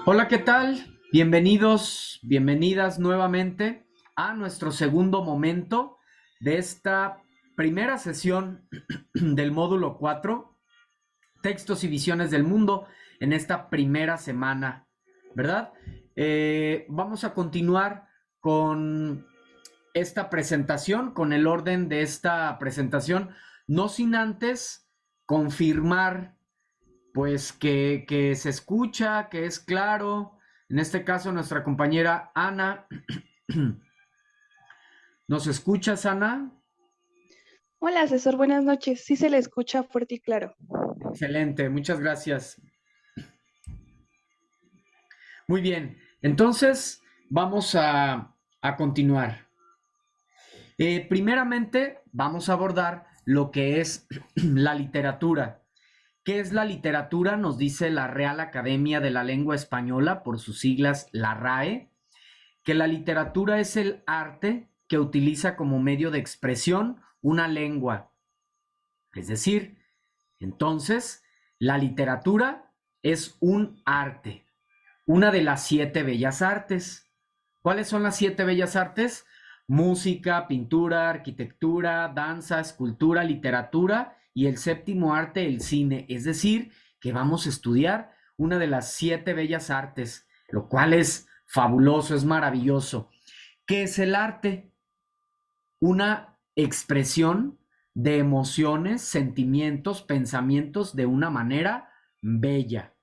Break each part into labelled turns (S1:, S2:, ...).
S1: Hola, ¿qué tal? Bienvenidos, bienvenidas nuevamente a nuestro segundo momento de esta primera sesión del módulo 4, Textos y Visiones del Mundo, en esta primera semana, ¿verdad? Vamos a continuar con esta presentación, con el orden de esta presentación, no sin antes confirmar pues que se escucha, que es claro. En este caso, nuestra compañera Ana. ¿Nos escuchas, Ana?
S2: Hola, asesor, buenas noches. Sí se le escucha fuerte y claro.
S1: Excelente, muchas gracias. Muy bien, entonces vamos a continuar. Primeramente, vamos a abordar lo que es la literatura. ¿Qué es la literatura? Nos dice la Real Academia de la Lengua Española, por sus siglas la RAE, que la literatura es el arte que utiliza como medio de expresión una lengua. Es decir, entonces, la literatura es un arte, una de las 7 bellas artes. ¿Cuáles son las 7 bellas artes? Música, pintura, arquitectura, danza, escultura, literatura y el séptimo arte, el cine. Es decir, que vamos a estudiar una de las 7 bellas artes, lo cual es fabuloso, es maravilloso. ¿Qué es el arte? Una expresión de emociones, sentimientos, pensamientos de una manera bella.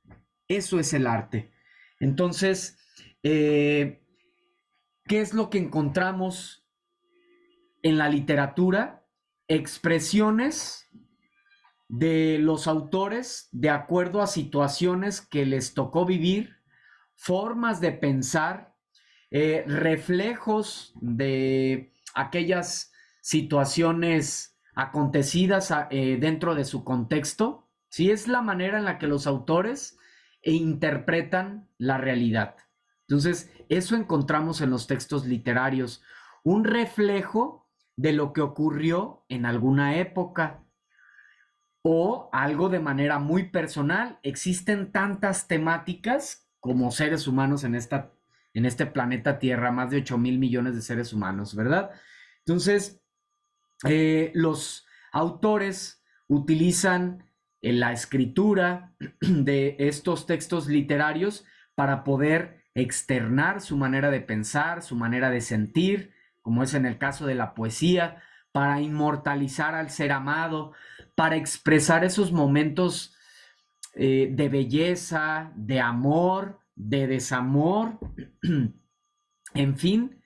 S1: Eso es el arte. Entonces, eh, ¿qué es lo que encontramos en la literatura? Expresiones de los autores de acuerdo a situaciones que les tocó vivir, formas de pensar, reflejos de aquellas situaciones acontecidas dentro de su contexto. ¿Sí? Es la manera en la que los autores interpretan la realidad. Entonces, eso encontramos en los textos literarios, un reflejo de lo que ocurrió en alguna época o algo de manera muy personal. Existen tantas temáticas como seres humanos en este planeta Tierra, más de 8,000 millones de seres humanos, ¿verdad? Entonces, los autores utilizan la escritura de estos textos literarios para poder externar su manera de pensar, su manera de sentir, como es en el caso de la poesía, para inmortalizar al ser amado, para expresar esos momentos de belleza, de amor, de desamor, en fin,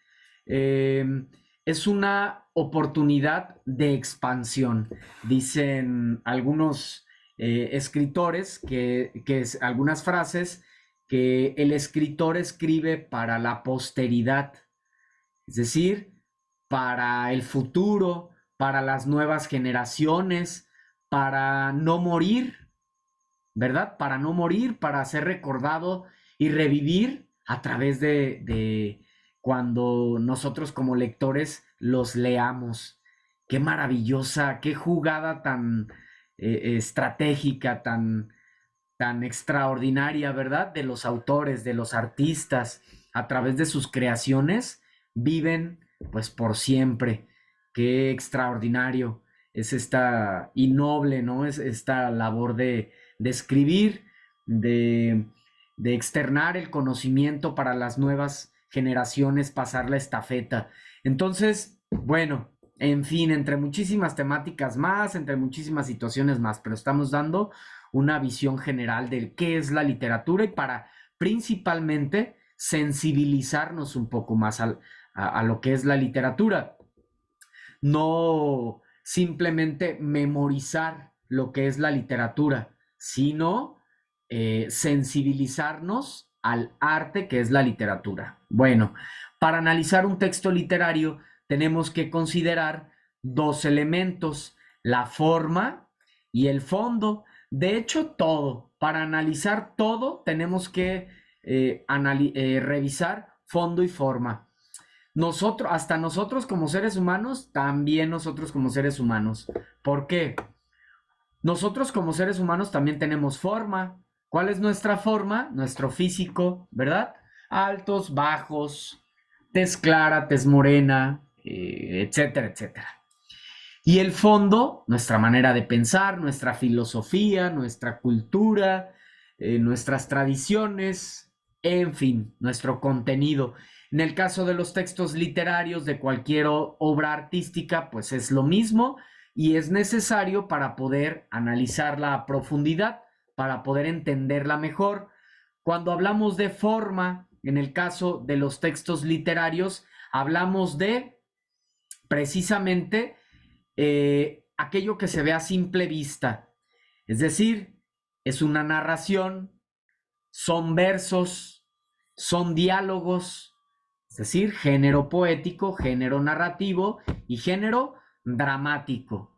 S1: eh, es una oportunidad de expansión. Dicen algunos escritores algunas frases que el escritor escribe para la posteridad, es decir, para el futuro, para las nuevas generaciones, para no morir, ¿verdad? Para no morir, para ser recordado y revivir a través de cuando nosotros como lectores los leamos. Qué maravillosa, qué jugada tan estratégica, tan extraordinaria, ¿verdad? De los autores, de los artistas, a través de sus creaciones, viven pues por siempre. Qué extraordinario es esta y noble, ¿no? Es esta labor de escribir, de, de externar el conocimiento para las nuevas generaciones, pasar la estafeta. Entonces, bueno, en fin, entre muchísimas temáticas más, entre muchísimas situaciones más, pero estamos dando una visión general de qué es la literatura y para principalmente sensibilizarnos un poco más a lo que es la literatura. No simplemente memorizar lo que es la literatura, sino sensibilizarnos al arte que es la literatura. Bueno, para analizar un texto literario tenemos que considerar dos elementos, la forma y el fondo. De hecho, todo. Para analizar todo tenemos que revisar fondo y forma. Nosotros, hasta nosotros como seres humanos, también nosotros como seres humanos. ¿Por qué? Nosotros como seres humanos también tenemos forma. ¿Cuál es nuestra forma? Nuestro físico, ¿verdad? Altos, bajos, tez clara, tez morena, etcétera, etcétera. Y el fondo, nuestra manera de pensar, nuestra filosofía, nuestra cultura, nuestras tradiciones, en fin, nuestro contenido. En el caso de los textos literarios de cualquier obra artística, pues es lo mismo y es necesario para poder analizarla a profundidad, para poder entenderla mejor. Cuando hablamos de forma, en el caso de los textos literarios, hablamos de precisamente aquello que se ve a simple vista. Es decir, es una narración, son versos, son diálogos, es decir, género poético, género narrativo y género dramático.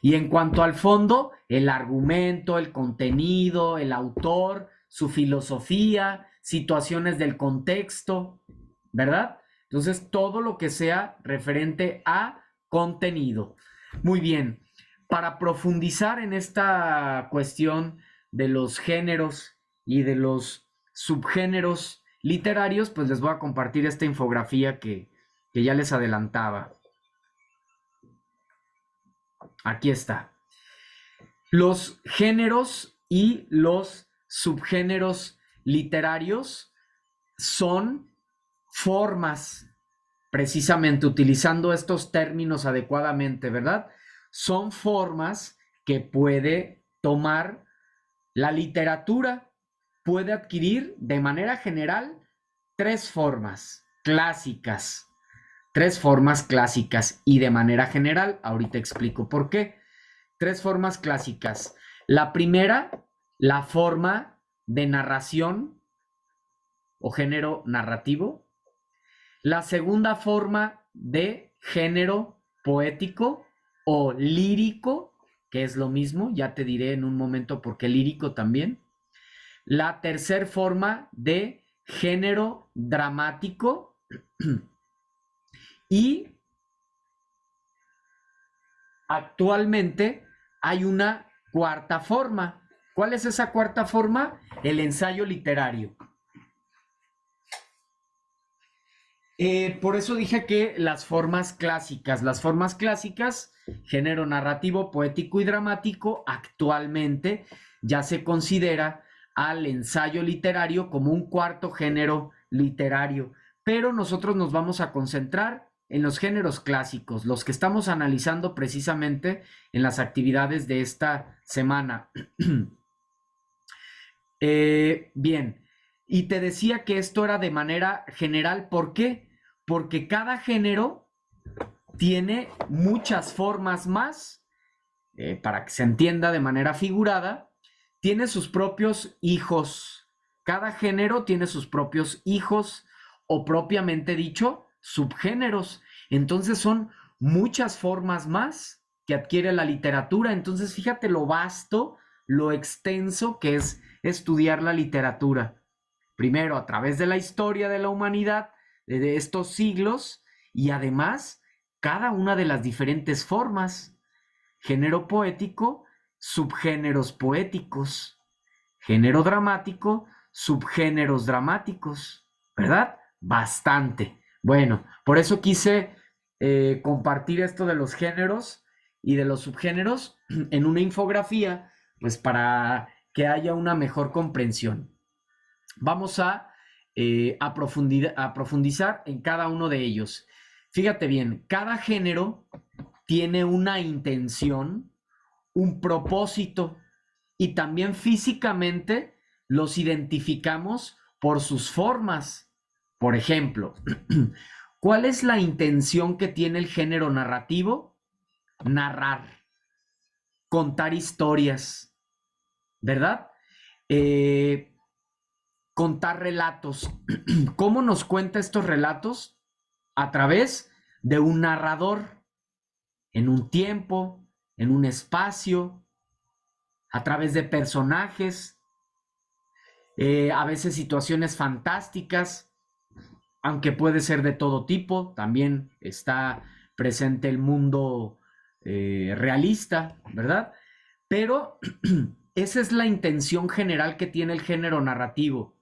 S1: Y en cuanto al fondo, el argumento, el contenido, el autor, su filosofía, situaciones del contexto, ¿verdad? Entonces, todo lo que sea referente a contenido. Muy bien, para profundizar en esta cuestión de los géneros y de los subgéneros literarios, pues les voy a compartir esta infografía que ya les adelantaba. Aquí está. Los géneros y los subgéneros literarios son formas, precisamente utilizando estos términos adecuadamente, ¿verdad? Son formas que puede tomar la literatura, puede adquirir de manera general tres formas clásicas, y de manera general, ahorita explico por qué. Tres formas clásicas. La primera, la forma de narración o género narrativo. La segunda forma de género poético o lírico, que es lo mismo, ya te diré en un momento por qué lírico también. La tercera forma de género dramático y actualmente hay una cuarta forma. ¿Cuál es esa cuarta forma? El ensayo literario. Por eso dije que las formas clásicas, género narrativo, poético y dramático, actualmente ya se considera al ensayo literario como un cuarto género literario. Pero nosotros nos vamos a concentrar en los géneros clásicos, los que estamos analizando precisamente en las actividades de esta semana. Bien, y te decía que esto era de manera general, ¿por qué? Porque cada género tiene muchas formas más, para que se entienda de manera figurada, tiene sus propios hijos. Cada género tiene sus propios hijos o propiamente dicho, subgéneros. Entonces son muchas formas más que adquiere la literatura. Entonces fíjate lo vasto, lo extenso que es estudiar la literatura. Primero, a través de la historia de la humanidad, de estos siglos, y además, cada una de las diferentes formas. Género poético, subgéneros poéticos. Género dramático, subgéneros dramáticos. ¿Verdad? Bastante. Bueno, por eso quise compartir esto de los géneros y de los subgéneros en una infografía, pues para que haya una mejor comprensión. Vamos a profundizar en cada uno de ellos. Fíjate bien, cada género tiene una intención, un propósito y también físicamente los identificamos por sus formas. Por ejemplo, ¿cuál es la intención que tiene el género narrativo? Narrar, contar historias, ¿verdad? Eh, Contar relatos. ¿Cómo nos cuenta estos relatos? A través de un narrador, en un tiempo, en un espacio, a través de personajes, a veces situaciones fantásticas, aunque puede ser de todo tipo. También está presente el mundo realista, ¿verdad? Pero esa es la intención general que tiene el género narrativo: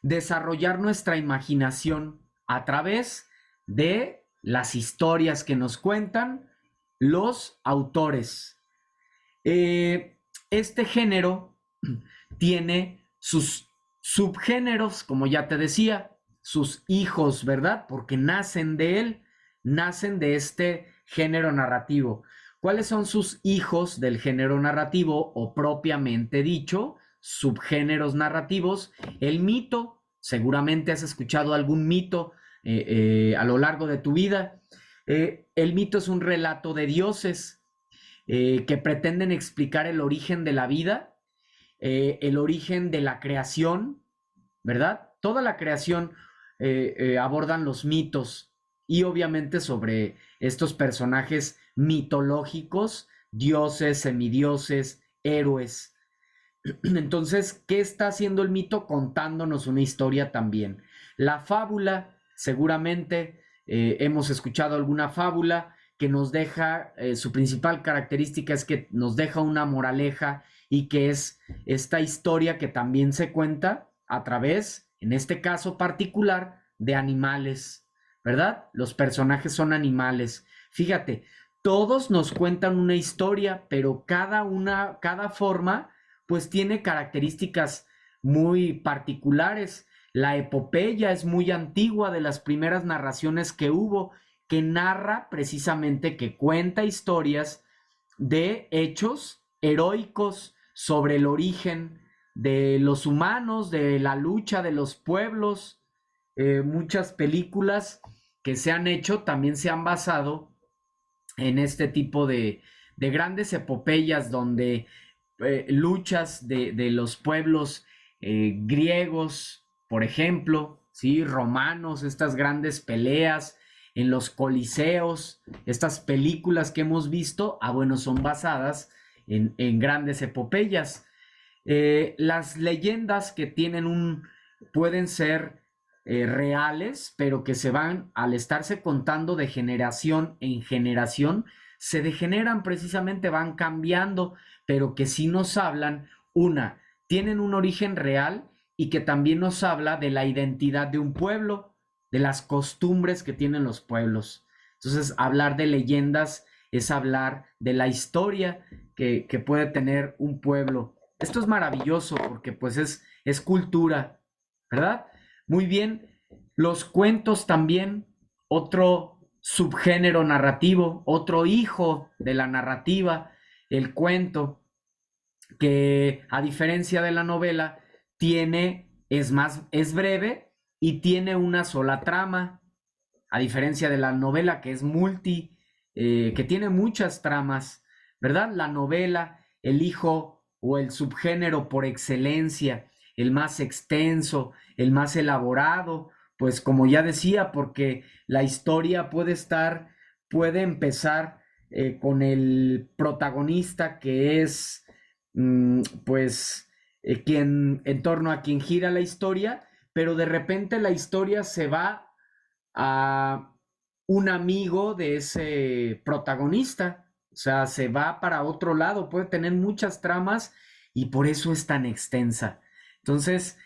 S1: desarrollar nuestra imaginación a través de las historias que nos cuentan los autores. Este género tiene sus subgéneros, como ya te decía, sus hijos, ¿verdad? Porque nacen de él, nacen de este género narrativo. ¿Cuáles son sus hijos del género narrativo o propiamente dicho, subgéneros narrativos? El mito, seguramente has escuchado algún mito a lo largo de tu vida. El mito es un relato de dioses que pretenden explicar el origen de la vida, el origen de la creación, ¿verdad? Toda la creación abordan los mitos y obviamente sobre estos personajes mitológicos, dioses, semidioses, héroes. Entonces, ¿qué está haciendo el mito? Contándonos una historia también. La fábula, seguramente hemos escuchado alguna fábula que nos deja, su principal característica es que nos deja una moraleja y que es esta historia que también se cuenta a través, en este caso particular, de animales, ¿verdad? Los personajes son animales. Fíjate, todos nos cuentan una historia, pero cada forma pues tiene características muy particulares. La epopeya es muy antigua, de las primeras narraciones que hubo, que narra precisamente, que cuenta historias de hechos heroicos sobre el origen de los humanos, de la lucha de los pueblos. Muchas películas que se han hecho también se han basado en este tipo de grandes epopeyas donde luchas de los pueblos griegos, por ejemplo, ¿sí? Romanos, estas grandes peleas en los coliseos, estas películas que hemos visto, bueno, son basadas en grandes epopeyas. Las leyendas que pueden ser reales, pero que se van, al estarse contando de generación en generación, se degeneran precisamente, van cambiando, pero que sí nos hablan, tienen un origen real y que también nos habla de la identidad de un pueblo, de las costumbres que tienen los pueblos. Entonces, hablar de leyendas es hablar de la historia que puede tener un pueblo. Esto es maravilloso porque pues es cultura, ¿verdad? Muy bien. Los cuentos también, otro subgénero narrativo, otro hijo de la narrativa, el cuento, que a diferencia de la novela, es breve y tiene una sola trama, a diferencia de la novela que es que tiene muchas tramas, ¿verdad? La novela, el hijo o el subgénero por excelencia, el más extenso, el más elaborado, pues como ya decía, porque la historia puede empezar con el protagonista que es, pues, en torno a quien gira la historia, pero de repente la historia se va a un amigo de ese protagonista, o sea, se va para otro lado, puede tener muchas tramas y por eso es tan extensa. Entonces,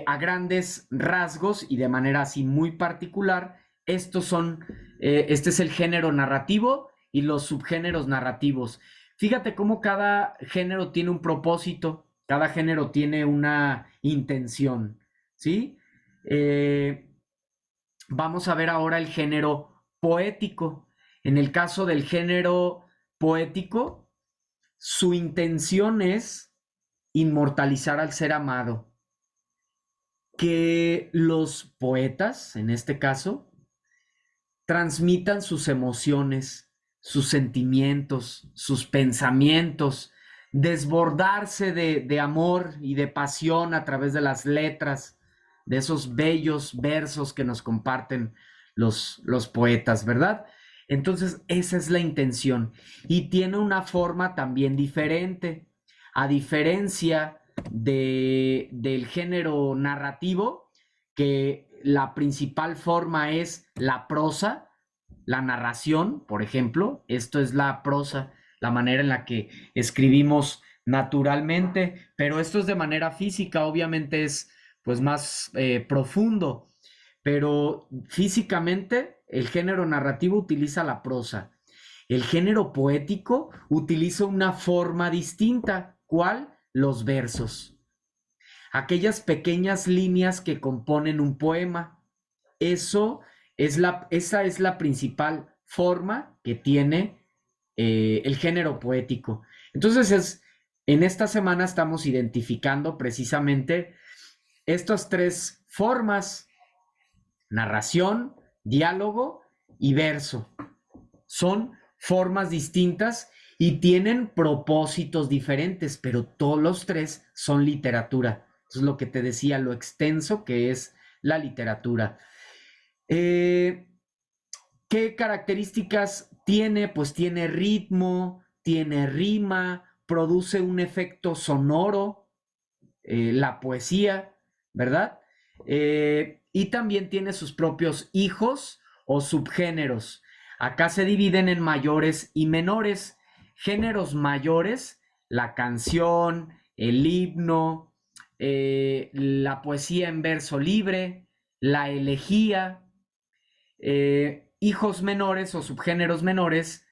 S1: a grandes rasgos y de manera así muy particular, este es el género narrativo y los subgéneros narrativos. Fíjate cómo cada género tiene un propósito, cada género tiene una intención, ¿sí? Vamos a ver ahora el género poético. En el caso del género poético, su intención es inmortalizar al ser amado. Que los poetas, en este caso, transmitan sus emociones, sus sentimientos, sus pensamientos, desbordarse de amor y de pasión a través de las letras, de esos bellos versos que nos comparten los poetas, ¿verdad? Entonces, esa es la intención y tiene una forma también diferente, a diferencia del género narrativo, que la principal forma es la prosa, la narración, por ejemplo, esto es la prosa. la manera en la que escribimos naturalmente, pero esto es de manera física, obviamente es pues más profundo, pero físicamente el género narrativo utiliza la prosa. El género poético utiliza una forma distinta. ¿Cuál? Los versos. Aquellas pequeñas líneas que componen un poema. Esa es la principal forma que tiene el género poético. Entonces, en esta semana estamos identificando precisamente estas tres formas: narración, diálogo y verso. Son formas distintas y tienen propósitos diferentes, pero todos los tres son literatura. Eso es lo que te decía, lo extenso que es la literatura. Eh, ¿Qué características tiene? Pues tiene ritmo, tiene rima, produce un efecto sonoro, la poesía, ¿verdad? Y también tiene sus propios hijos o subgéneros. Acá se dividen en mayores y menores. Géneros mayores: la canción, el himno, la poesía en verso libre, la elegía. Hijos menores o subgéneros menores: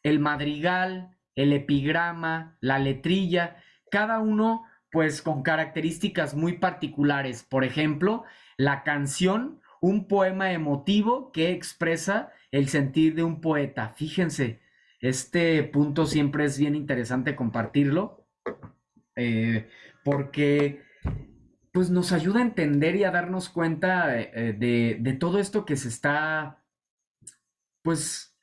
S1: el madrigal, el epigrama, la letrilla, cada uno pues con características muy particulares. Por ejemplo, la canción, un poema emotivo que expresa el sentir de un poeta. Fíjense, este punto siempre es bien interesante compartirlo, porque pues nos ayuda a entender y a darnos cuenta de todo esto que se está, pues,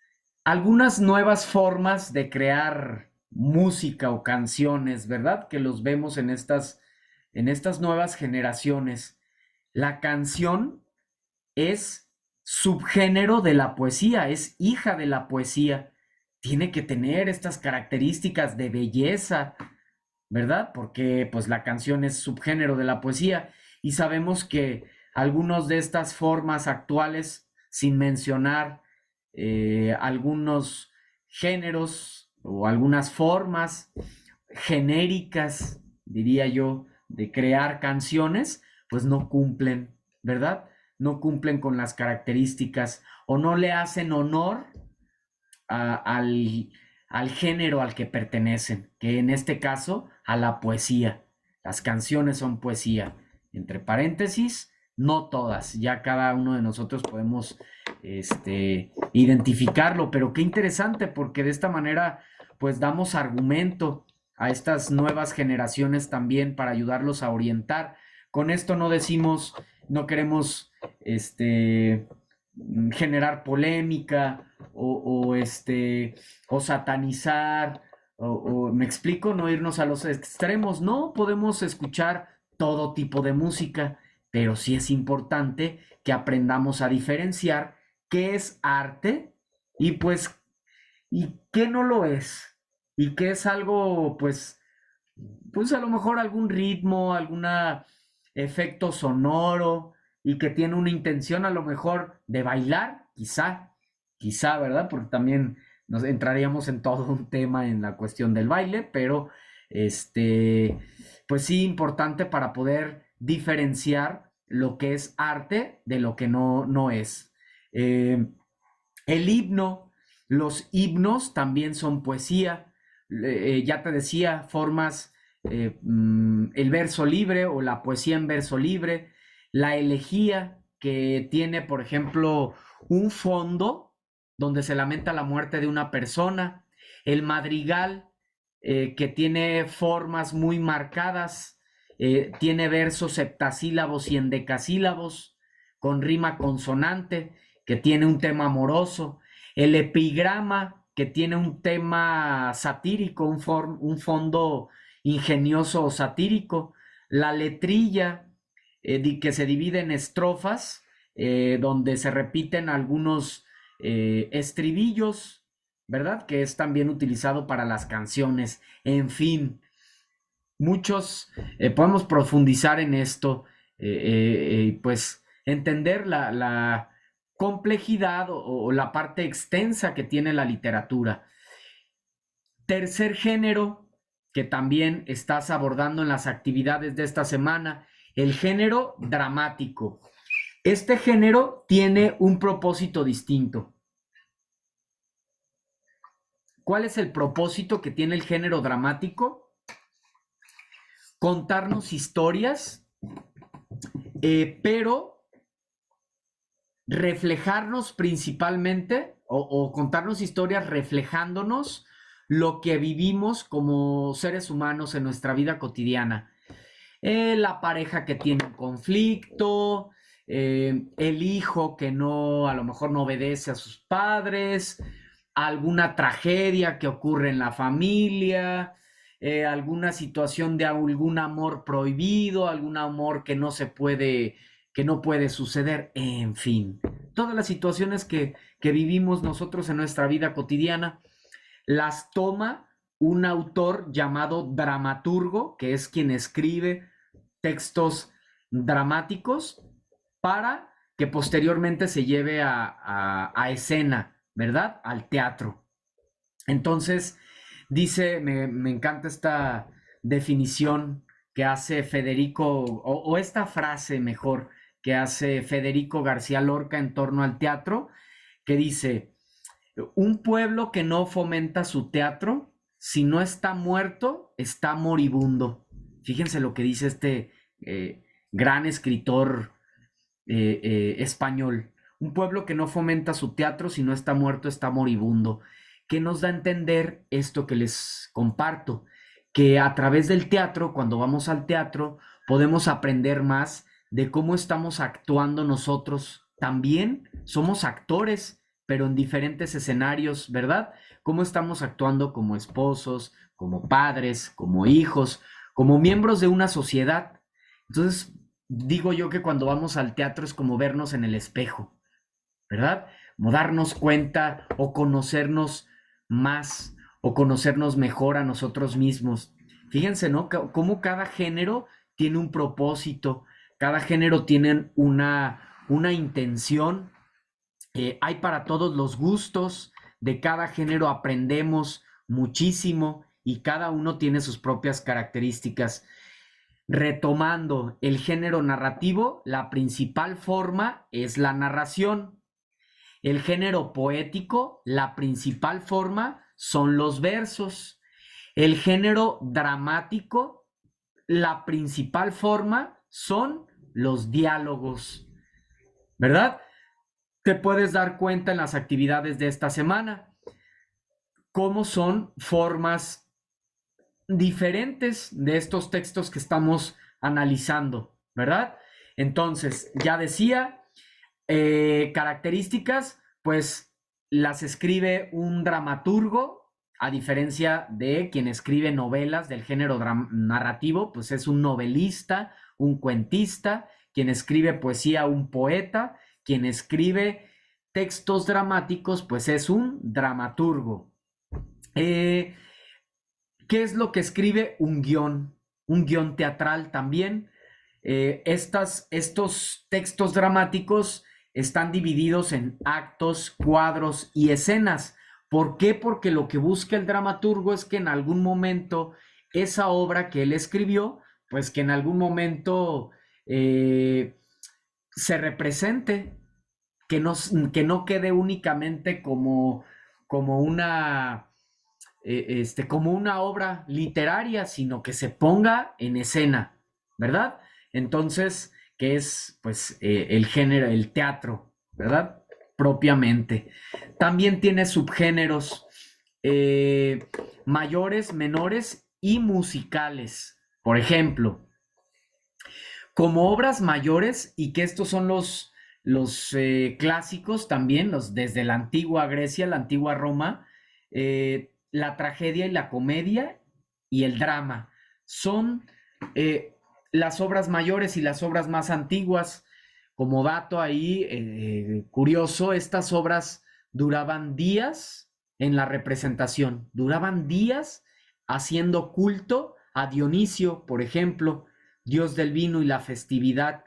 S1: algunas nuevas formas de crear música o canciones, ¿verdad? Que los vemos en estas nuevas generaciones. La canción es subgénero de la poesía, es hija de la poesía. Tiene que tener estas características de belleza, ¿verdad? Porque pues la canción es subgénero de la poesía y sabemos que algunas de estas formas actuales, sin mencionar algunos géneros o algunas formas genéricas, diría yo, de crear canciones, pues no cumplen, ¿verdad? No cumplen con las características o no le hacen honor al, al género al que pertenecen, que en este caso a la poesía. Las canciones son poesía. Entre paréntesis, no todas, ya cada uno de nosotros podemos identificarlo, pero qué interesante porque de esta manera pues damos argumento a estas nuevas generaciones también para ayudarlos a orientar. Con esto no decimos, no queremos generar polémica o satanizar, me explico, no irnos a los extremos. No podemos escuchar todo tipo de música, pero sí es importante que aprendamos a diferenciar qué es arte y pues y qué no lo es, y qué es algo pues a lo mejor algún ritmo, algún efecto sonoro y que tiene una intención a lo mejor de bailar, quizá, ¿verdad? Porque también nos entraríamos en todo un tema en la cuestión del baile, pero este, pues sí, importante para poder diferenciar lo que es arte de lo que no es. Eh, el himno, los himnos también son poesía. Ya te decía, formas, el verso libre o la poesía en verso libre, la elegía que tiene, por ejemplo, un fondo donde se lamenta la muerte de una persona, el madrigal que tiene formas muy marcadas, tiene versos heptasílabos y endecasílabos con rima consonante, que tiene un tema amoroso, el epigrama, que tiene un tema satírico, un fondo ingenioso o satírico, la letrilla, que se divide en estrofas, donde se repiten algunos estribillos, ¿verdad? Que es también utilizado para las canciones. En fin, muchos podemos profundizar en esto, pues entender la complejidad o la parte extensa que tiene la literatura. Tercer género que también estás abordando en las actividades de esta semana, el género dramático. Este género tiene un propósito distinto. ¿Cuál es el propósito que tiene el género dramático? Contarnos historias, pero reflejarnos principalmente o contarnos historias reflejándonos lo que vivimos como seres humanos en nuestra vida cotidiana. La pareja que tiene un conflicto, el hijo que no, a lo mejor no obedece a sus padres, alguna tragedia que ocurre en la familia, alguna situación de algún amor prohibido, algún amor que no puede suceder, en fin, todas las situaciones que vivimos nosotros en nuestra vida cotidiana las toma un autor llamado dramaturgo, que es quien escribe textos dramáticos para que posteriormente se lleve a escena, ¿verdad? Al teatro. Entonces, me encanta esta definición que hace Federico, o esta frase mejor, que hace Federico García Lorca en torno al teatro, que dice, un pueblo que no fomenta su teatro, si no está muerto, está moribundo. Fíjense lo que dice este gran escritor español. Un pueblo que no fomenta su teatro, si no está muerto, está moribundo. ¿Qué nos da a entender esto que les comparto? Que a través del teatro, cuando vamos al teatro, podemos aprender más de cómo estamos actuando nosotros. También somos actores, pero en diferentes escenarios, ¿verdad? Cómo estamos actuando como esposos, como padres, como hijos, como miembros de una sociedad. Entonces, digo yo que cuando vamos al teatro es como vernos en el espejo, ¿verdad? Como darnos cuenta o conocernos más o conocernos mejor a nosotros mismos. Fíjense, ¿no? Cómo cada género tiene un propósito, cada género tiene una intención. Hay para todos los gustos, de cada género aprendemos muchísimo y cada uno tiene sus propias características. Retomando el género narrativo, la principal forma es la narración. El género poético, la principal forma son los versos. El género dramático, la principal forma son los diálogos, ¿verdad? Te puedes dar cuenta en las actividades de esta semana cómo son formas diferentes de estos textos que estamos analizando, ¿verdad? Entonces, ya decía, características, pues las escribe un dramaturgo, a diferencia de quien escribe novelas del género narrativo, pues es un novelista, un cuentista, quien escribe poesía, un poeta, quien escribe textos dramáticos, pues es un dramaturgo. ¿Qué es lo que escribe un guión? Un guión teatral también. Estos textos dramáticos están divididos en actos, cuadros y escenas. ¿Por qué? Porque lo que busca el dramaturgo es que en algún momento esa obra que él escribió, pues que en algún momento se represente, que no quede únicamente como como una obra literaria, sino que se ponga en escena, ¿verdad? Entonces, que es pues el género, el teatro, ¿verdad? Propiamente. También tiene subgéneros mayores, menores y musicales. Por ejemplo, como obras mayores, y que estos son los clásicos también, desde la antigua Grecia, la antigua Roma, la tragedia y la comedia y el drama. Son las obras mayores y las obras más antiguas. Como dato ahí curioso, estas obras duraban días en la representación, duraban días haciendo culto a Dionisio, por ejemplo, dios del vino y la festividad.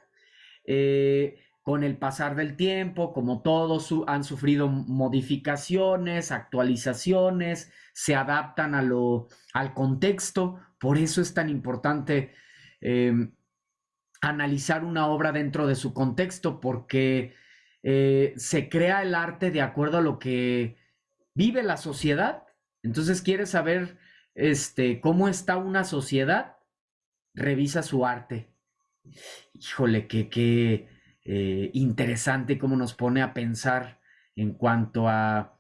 S1: con el pasar del tiempo, como todos han sufrido modificaciones, actualizaciones, se adaptan al contexto. Por eso es tan importante eh, analizar una obra dentro de su contexto, porque se crea el arte de acuerdo a lo que vive la sociedad. Entonces, ¿quieres saber cómo está una sociedad? Revisa su arte. Híjole, qué interesante cómo nos pone a pensar en cuanto a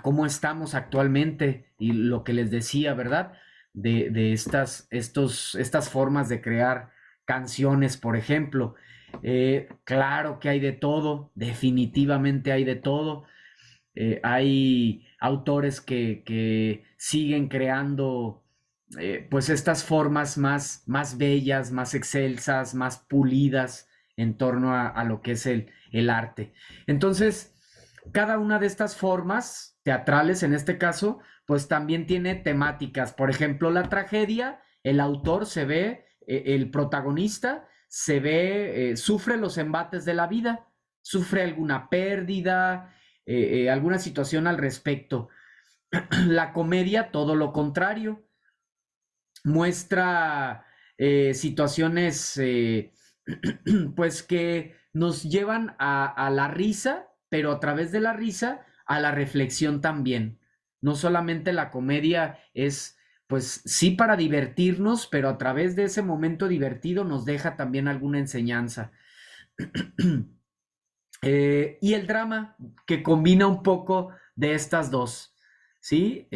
S1: cómo estamos actualmente y lo que les decía, ¿verdad? De estas formas de crear canciones, por ejemplo. Claro que hay de todo, definitivamente hay de todo. Hay autores que siguen creando pues estas formas más bellas, más excelsas, más pulidas en torno a lo que es el arte. Entonces, cada una de estas formas teatrales, en este caso, pues también tiene temáticas. Por ejemplo, la tragedia, el autor se ve, el protagonista se ve, sufre los embates de la vida, sufre alguna pérdida, alguna situación al respecto. La comedia, todo lo contrario, muestra situaciones pues que nos llevan a la risa, pero a través de la risa a la reflexión también. No solamente la comedia es, pues sí para divertirnos, pero a través de ese momento divertido nos deja también alguna enseñanza. Y el drama, que combina un poco de estas dos, ¿sí?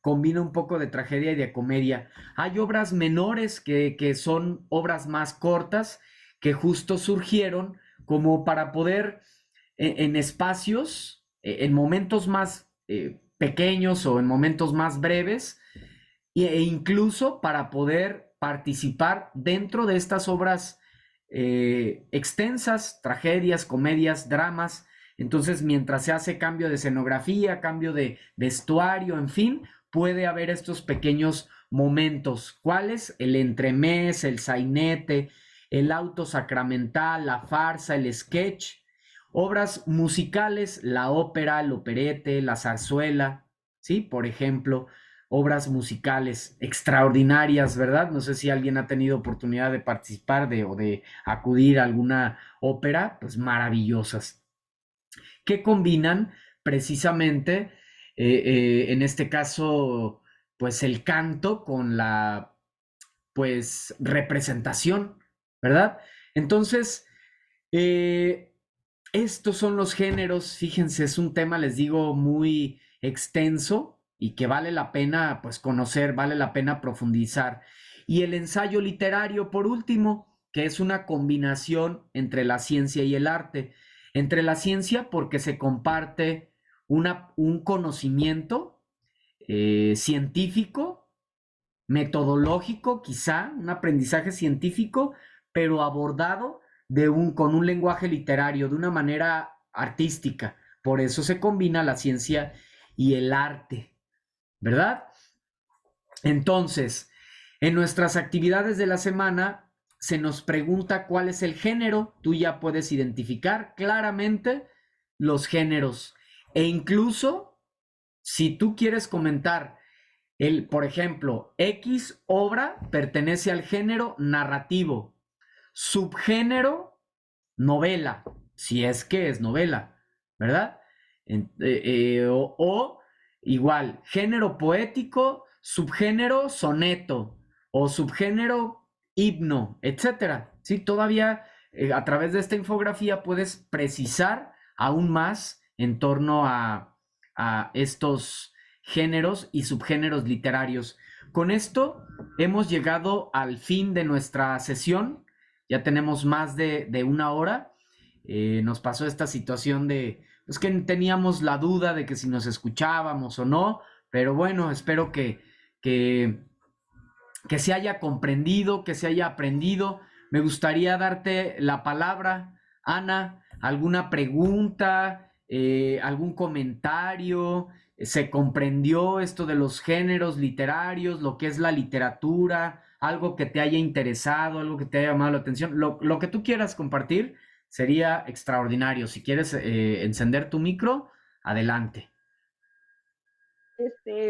S1: Combina un poco de tragedia y de comedia. Hay obras menores que son obras más cortas, que justo surgieron como para poder en espacios, en momentos más pequeños o en momentos más breves, e incluso para poder participar dentro de estas obras extensas, tragedias, comedias, dramas. Entonces, mientras se hace cambio de escenografía, cambio de vestuario, en fin, puede haber estos pequeños momentos. ¿Cuáles? El entremés, el sainete, el auto sacramental, la farsa, el sketch. Obras musicales, la ópera, el operete, la zarzuela, ¿sí? Por ejemplo, obras musicales extraordinarias, ¿verdad? No sé si alguien ha tenido oportunidad de participar o de acudir a alguna ópera, pues maravillosas, que combinan precisamente, en este caso, pues el canto con la, pues, representación, ¿verdad? Entonces, eh, estos son los géneros, fíjense, es un tema, les digo, muy extenso y que vale la pena, pues, conocer, vale la pena profundizar. Y el ensayo literario, por último, que es una combinación entre la ciencia y el arte. Entre la ciencia porque se comparte un conocimiento científico, metodológico, quizá, un aprendizaje científico, pero abordado con un lenguaje literario, de una manera artística. Por eso se combina la ciencia y el arte, ¿verdad? Entonces, en nuestras actividades de la semana se nos pregunta cuál es el género. Tú ya puedes identificar claramente los géneros. E incluso, si tú quieres comentar por ejemplo, X obra pertenece al género narrativo, subgénero novela, si es que es novela, ¿verdad? O igual, género poético, subgénero soneto o subgénero himno, etcétera. Sí, todavía a través de esta infografía puedes precisar aún más en torno a estos géneros y subgéneros literarios. Con esto hemos llegado al fin de nuestra sesión. Ya tenemos más de una hora. Nos pasó esta situación de, pues que teníamos la duda de que si nos escuchábamos o no, pero bueno, espero que, que se haya comprendido, que se haya aprendido. Me gustaría darte la palabra, Ana, alguna pregunta, algún comentario. ¿Se comprendió esto de los géneros literarios, lo que es la literatura, algo que te haya interesado, algo que te haya llamado la atención? Lo que tú quieras compartir, sería extraordinario. Si quieres encender tu micro, adelante.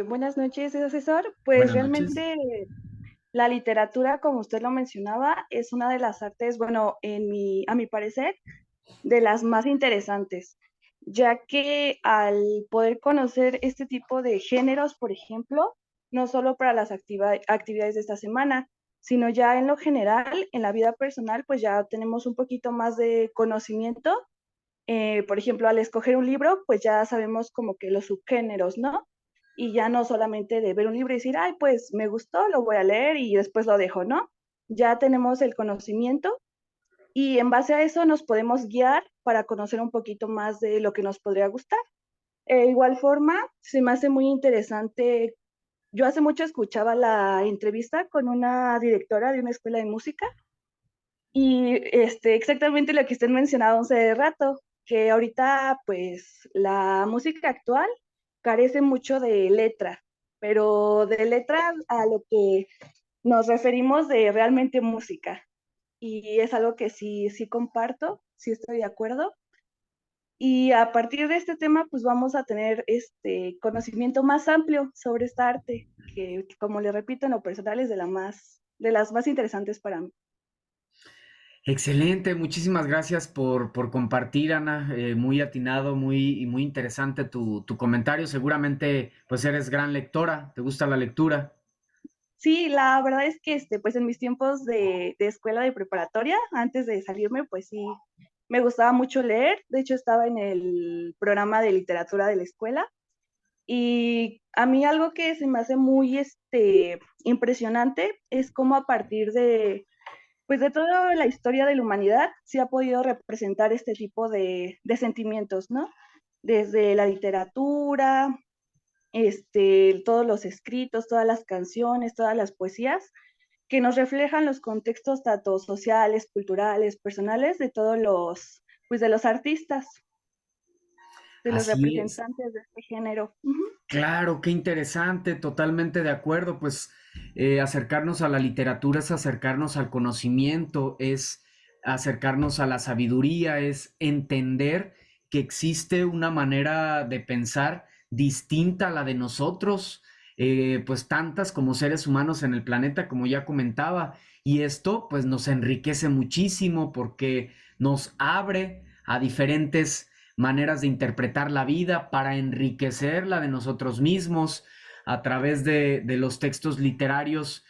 S2: Buenas noches, asesor. Pues
S1: Buenas noches.
S2: realmente la literatura, como usted lo mencionaba, es una de las artes, bueno, a mi parecer, de las más interesantes, ya que al poder conocer este tipo de géneros, por ejemplo, no solo para las actividades de esta semana, sino ya en lo general, en la vida personal, pues ya tenemos un poquito más de conocimiento. Por ejemplo, al escoger un libro, pues ya sabemos como que los subgéneros, ¿no? Y ya no solamente de ver un libro y decir, ay, pues me gustó, lo voy a leer y después lo dejo, ¿no? Ya tenemos el conocimiento y en base a eso nos podemos guiar para conocer un poquito más de lo que nos podría gustar. Igual forma, se me hace muy interesante. Yo hace mucho escuchaba la entrevista con una directora de una escuela de música y exactamente lo que usted mencionaba hace rato, que ahorita pues la música actual carece mucho de letra, pero de letra a lo que nos referimos de realmente música. Y es algo que sí, sí comparto, sí estoy de acuerdo. Y a partir de este tema, pues vamos a tener este conocimiento más amplio sobre esta arte, que como le repito, en lo personal es de las más interesantes para mí.
S1: Excelente, muchísimas gracias por compartir, Ana. Muy atinado, muy interesante tu comentario. Seguramente, pues eres gran lectora, te gusta la lectura.
S2: Sí, la verdad es que pues en mis tiempos de escuela de preparatoria, antes de salirme, pues sí, me gustaba mucho leer. De hecho, estaba en el programa de literatura de la escuela. Y a mí algo que se me hace muy impresionante es cómo a partir pues de toda la historia de la humanidad se ha podido representar este tipo de sentimientos, ¿no? Desde la literatura, todos los escritos, todas las canciones, todas las poesías, que nos reflejan los contextos tanto sociales, culturales, personales de pues de los artistas, de los
S1: Así es.
S2: representantes de este género. Ujú.
S1: Claro, qué interesante, totalmente de acuerdo. Pues acercarnos a la literatura es acercarnos al conocimiento, es acercarnos a la sabiduría, es entender que existe una manera de pensar distinta a la de nosotros, pues tantas como seres humanos en el planeta, como ya comentaba. Y esto pues nos enriquece muchísimo porque nos abre a diferentes maneras de interpretar la vida para enriquecer la de nosotros mismos a través de los textos literarios.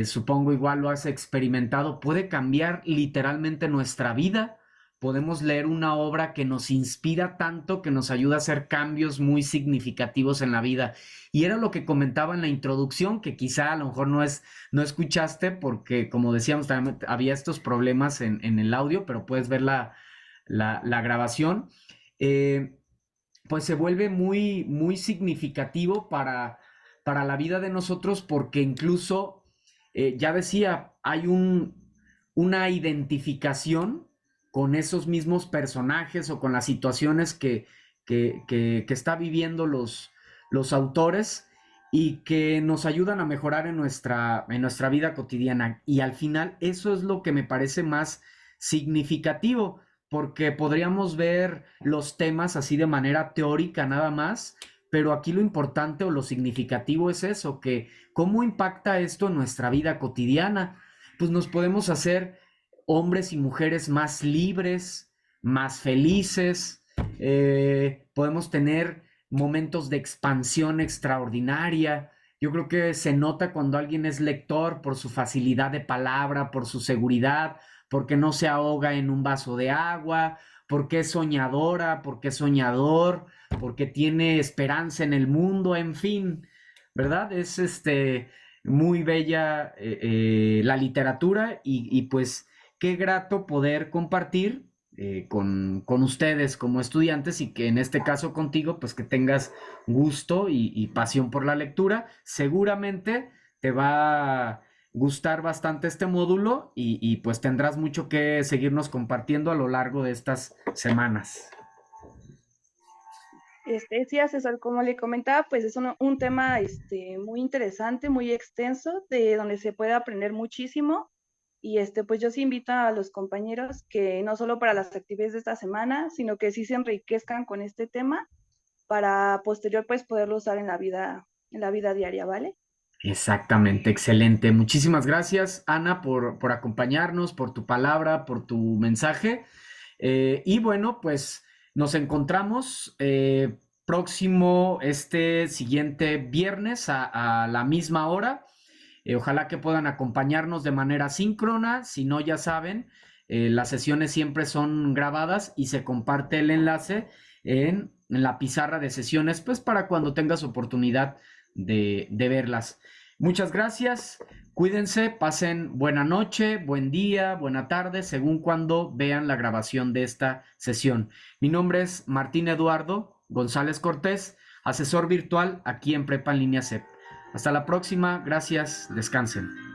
S1: Supongo igual lo has experimentado, puede cambiar literalmente nuestra vida. Podemos leer una obra que nos inspira tanto, que nos ayuda a hacer cambios muy significativos en la vida. Y era lo que comentaba en la introducción, que quizá a lo mejor no escuchaste, porque como decíamos, también había estos problemas en el audio, pero puedes ver la grabación. eh, pues se vuelve muy significativo para la vida de nosotros porque incluso, ya decía, hay una identificación con esos mismos personajes o con las situaciones que está viviendo los autores y que nos ayudan a mejorar en nuestra vida cotidiana. Y al final eso es lo que me parece más significativo porque podríamos ver los temas así de manera teórica nada más, pero aquí lo importante o lo significativo es eso, que cómo impacta esto en nuestra vida cotidiana. Pues nos podemos hacer hombres y mujeres más libres, más felices, podemos tener momentos de expansión extraordinaria. Yo creo que se nota cuando alguien es lector por su facilidad de palabra, por su seguridad, porque no se ahoga en un vaso de agua, porque es soñadora, porque es soñador, porque tiene esperanza en el mundo, en fin, ¿verdad? Es muy bella la literatura y pues qué grato poder compartir con ustedes como estudiantes y que en este caso contigo, pues que tengas gusto y pasión por la lectura. Seguramente te va a gustar bastante este módulo y pues tendrás mucho que seguirnos compartiendo a lo largo de estas semanas.
S2: Sí, asesor, como le comentaba, pues es un tema muy interesante, muy extenso, de donde se puede aprender muchísimo. Y pues yo sí invito a los compañeros que no solo para las actividades de esta semana, sino que sí se enriquezcan con este tema para posterior pues poderlo usar en la vida diaria, ¿vale?
S1: Exactamente, excelente. Muchísimas gracias, Ana, por acompañarnos, por tu palabra, por tu mensaje. Y bueno, pues nos encontramos próximo este siguiente viernes a la misma hora. Ojalá que puedan acompañarnos de manera síncrona. Si no, ya saben, las sesiones siempre son grabadas y se comparte el enlace en la pizarra de sesiones, pues para cuando tengas oportunidad de verlas. Muchas gracias. Cuídense, pasen buena noche, buen día, buena tarde, según cuando vean la grabación de esta sesión. Mi nombre es Martín Eduardo González Cortés, asesor virtual aquí en Prepa en Línea CEP. Hasta la próxima, gracias, descansen.